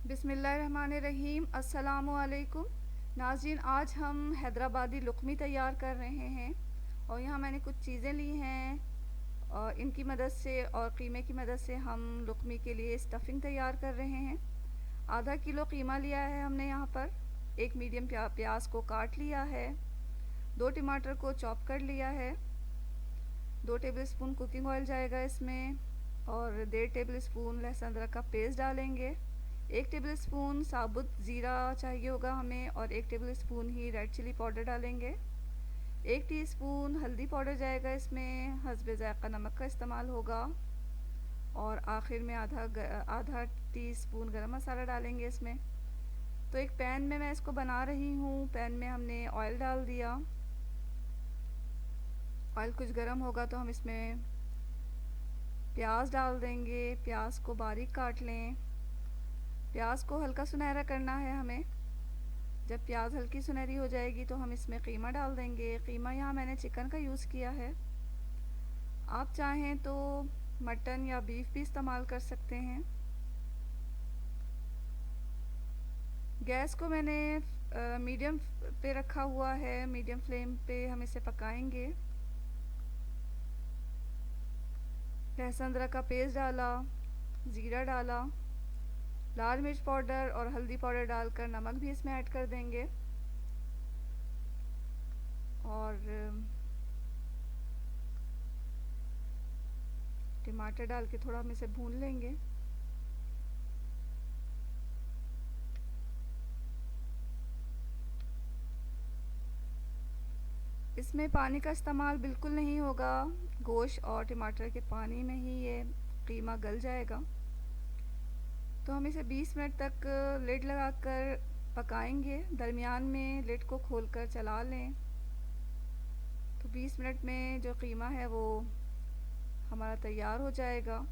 बिस्मिल्लाहिर्रहमानिर्रहीम। अस्सलामुअलैकुम नाज़रीन, आज हम हैदराबादी लुकमी तैयार कर रहे हैं और यहाँ मैंने कुछ चीज़ें ली हैं और इनकी मदद से और कीमे की मदद से हम लुकमी के लिए स्टफ़िंग तैयार कर रहे हैं। आधा किलो कीमा लिया है हमने यहाँ पर, एक मीडियम प्याज को काट लिया है, 2 टमाटर को चॉप कर लिया है, 2 टेबलस्पून कुकिंग ऑयल जाएगा इसमें और 1.5 टेबलस्पून लहसुन अदरक का पेस्ट डालेंगे। 1 टेबलस्पून साबुत ज़ीरा चाहिए होगा हमें और 1 टेबलस्पून ही रेड चिली पाउडर डालेंगे। 1 टीस्पून हल्दी पाउडर जाएगा इसमें, हस्बे ज़ायक़ा नमक का इस्तेमाल होगा और आखिर में आधा टीस्पून गरम मसाला डालेंगे इसमें। तो एक पैन में मैं इसको बना रही हूँ। पैन में हमने ऑयल डाल दिया। ऑयल कुछ गर्म होगा तो हम इसमें प्याज डाल देंगे। प्याज को बारीक काट लें। प्याज को हल्का सुनहरा करना है हमें। जब प्याज हल्की सुनहरी हो जाएगी तो हम इसमें कीमा डाल देंगे। कीमा यहाँ मैंने चिकन का यूज़ किया है, आप चाहें तो मटन या बीफ भी इस्तेमाल कर सकते हैं। गैस को मैंने मीडियम पे रखा हुआ है। मीडियम फ्लेम पे हम इसे पकाएंगे। लहसुन अदरक का पेस्ट डाला, ज़ीरा डाला, लाल मिर्च पाउडर और हल्दी पाउडर डालकर नमक भी इसमें ऐड कर देंगे और टमाटर डाल के थोड़ा हम इसे भून लेंगे। इसमें पानी का इस्तेमाल बिल्कुल नहीं होगा। गोश्त और टमाटर के पानी में ही ये कीमा गल जाएगा। तो हम इसे 20 मिनट तक लिड लगाकर पकाएंगे। दरमियान में लिड को खोलकर चला लें। तो 20 मिनट में जो कीमा है वो हमारा तैयार हो जाएगा।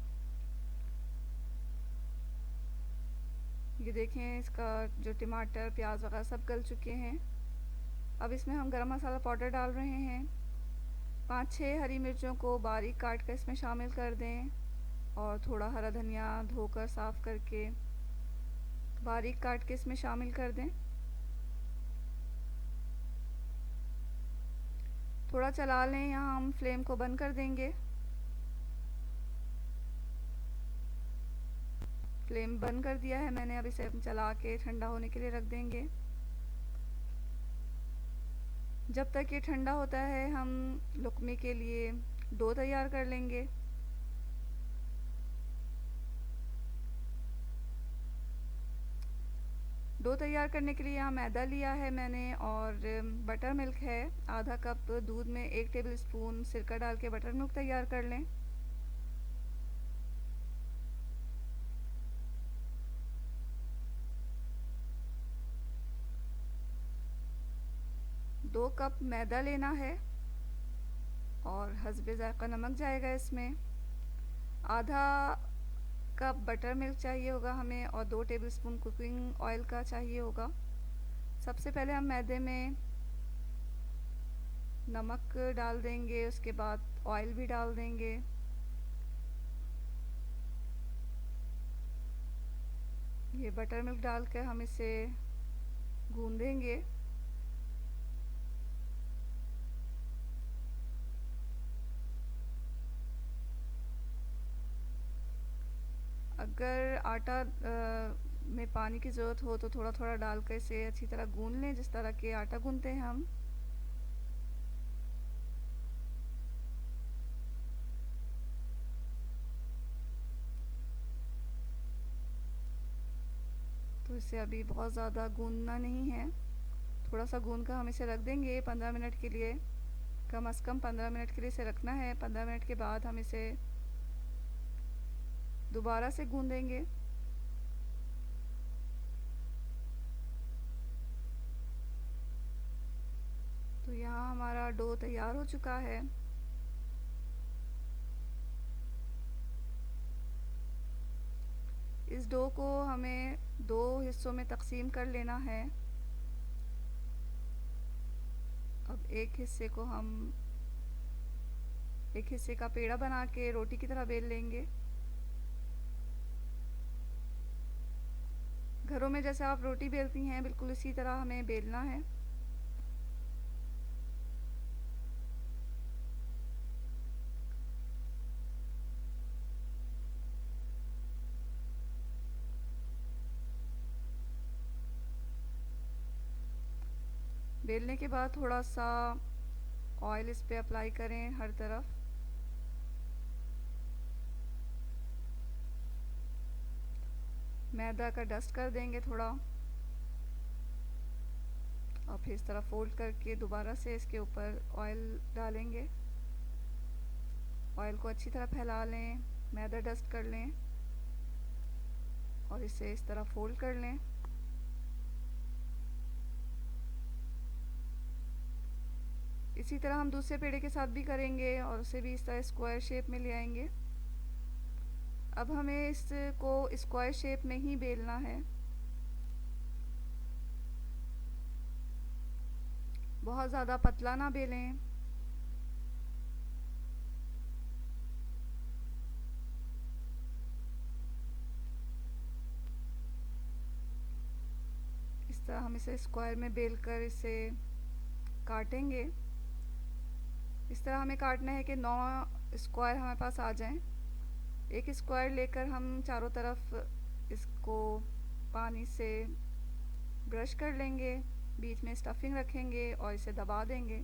ये देखें, इसका जो टमाटर प्याज वगैरह सब गल चुके हैं। अब इसमें हम गरम मसाला पाउडर डाल रहे हैं। 5-6 हरी मिर्चों को बारीक काट कर इसमें शामिल कर दें और थोड़ा हरा धनिया धोकर साफ़ करके बारीक काट के इसमें शामिल कर दें। थोड़ा चला लें। यहाँ हम फ्लेम को बंद कर देंगे। फ्लेम बंद कर दिया है मैंने। अब इसे चला के ठंडा होने के लिए रख देंगे। जब तक ये ठंडा होता है हम लुकमे के लिए डो तैयार कर लेंगे। डो तैयार करने के लिए यहाँ मैदा लिया है मैंने और बटर मिल्क है। आधा कप दूध में 1 टेबलस्पून सिरका डाल के बटर मिल्क तैयार कर लें। दो कप मैदा लेना है और हस्बे ज़ायक़ा नमक जाएगा इसमें। आधा कप बटर मिल्क चाहिए होगा हमें और 2 टेबलस्पून कुकिंग ऑयल का चाहिए होगा। सबसे पहले हम मैदे में नमक डाल देंगे, उसके बाद ऑयल भी डाल देंगे। ये बटर मिल्क डालकर हम इसे गूंदेंगे। अगर आटा में पानी की ज़रूरत हो तो थोड़ा थोड़ा डालकर इसे अच्छी तरह गूंद लें, जिस तरह के आटा गूंदते हैं हम। तो इसे अभी बहुत ज़्यादा गूंदना नहीं है, थोड़ा सा गूंद कर हम इसे रख देंगे 15 मिनट के लिए। कम से कम 15 मिनट के लिए इसे रखना है। 15 मिनट के बाद हम इसे दोबारा से गूंदेंगे। तो यहाँ हमारा डो तैयार हो चुका है। इस डो को हमें 2 हिस्सों में तकसीम कर लेना है। अब एक हिस्से का पेड़ा बना के रोटी की तरह बेल लेंगे। घरों में जैसे आप रोटी बेलती हैं बिल्कुल इसी तरह हमें बेलना है। बेलने के बाद थोड़ा सा ऑयल इस पे अप्लाई करें हर तरफ। मैदा का डस्ट कर देंगे थोड़ा और फिर इस तरह फोल्ड करके दोबारा से इसके ऊपर ऑयल डालेंगे। ऑयल को अच्छी तरह फैला लें, मैदा डस्ट कर लें और इसे इस तरह फोल्ड कर लें। इसी तरह हम दूसरे पेड़े के साथ भी करेंगे और उसे भी इस तरह स्क्वायर शेप में ले आएंगे। अब हमें इसको स्क्वायर शेप में ही बेलना है, बहुत ज़्यादा पतला ना बेलें। इस तरह हम इसे स्क्वायर में बेल कर इसे काटेंगे। इस तरह हमें काटना है कि 9 स्क्वायर हमारे पास आ जाएं। एक स्क्वायर लेकर हम चारों तरफ इसको पानी से ब्रश कर लेंगे, बीच में स्टफिंग रखेंगे और इसे दबा देंगे।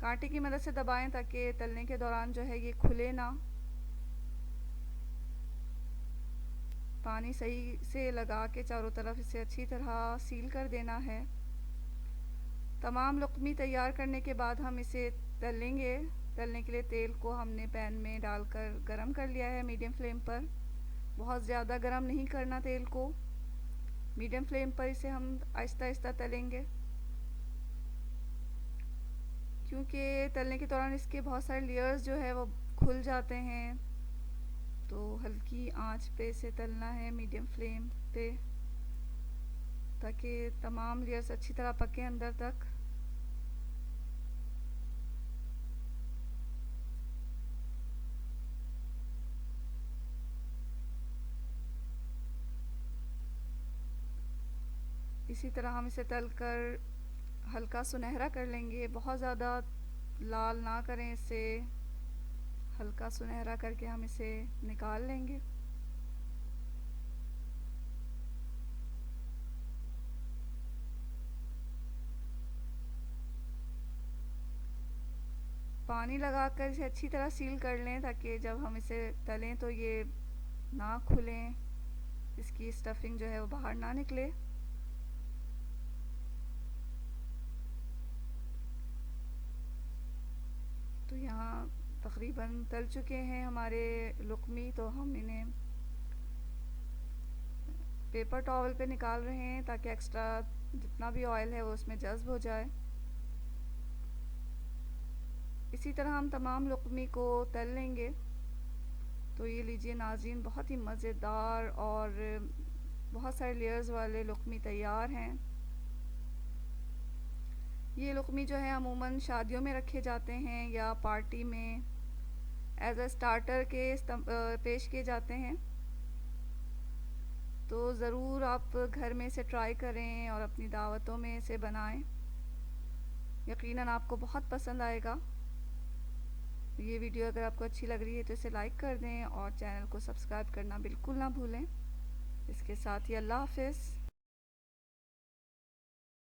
कांटे की मदद से दबाएं ताकि तलने के दौरान जो है ये खुले ना। पानी सही से लगा के चारों तरफ इसे अच्छी तरह सील कर देना है। तमाम लुकमी तैयार करने के बाद हम इसे तलेंगे। तलने के लिए तेल को हमने पैन में डालकर गरम कर लिया है मीडियम फ्लेम पर। बहुत ज़्यादा गरम नहीं करना तेल को, मीडियम फ्लेम पर इसे हम आहिस्ता आहिस्ता तलेंगे, क्योंकि तलने के दौरान इसके बहुत सारे लेयर्स जो है वो खुल जाते हैं। तो हल्की आंच पे इसे तलना है मीडियम फ्लेम पे ताकि तमाम लेयर्स अच्छी तरह पकें अंदर तक। इसी तरह हम इसे तलकर हल्का सुनहरा कर लेंगे, बहुत ज़्यादा लाल ना करें इसे, हल्का सुनहरा करके हम इसे निकाल लेंगे। पानी लगाकर इसे अच्छी तरह सील कर लें ताकि जब हम इसे तलें तो ये ना खुलें, इसकी स्टफिंग जो है वो बाहर ना निकले। तो यहाँ तकरीबन तल चुके हैं हमारे लुकमी, तो हम इन्हें पेपर टॉवल पे निकाल रहे हैं ताकि एक्स्ट्रा जितना भी ऑयल है वो उसमें जज़्ब हो जाए। इसी तरह हम तमाम लुकमी को तल लेंगे। तो ये लीजिए नाज़रीन, बहुत ही मज़ेदार और बहुत सारे लेयर्स वाले लुकमी तैयार हैं। ये लुकमी जो है अमूमन शादियों में रखे जाते हैं या पार्टी में एज अ स्टार्टर के पेश किए जाते हैं। तो ज़रूर आप घर में इसे ट्राई करें और अपनी दावतों में इसे बनाएं, यकीनन आपको बहुत पसंद आएगा। ये वीडियो अगर आपको अच्छी लग रही है तो इसे लाइक कर दें और चैनल को सब्सक्राइब करना बिल्कुल ना भूलें। इसके साथ ही अल्लाह हाफ़िज़।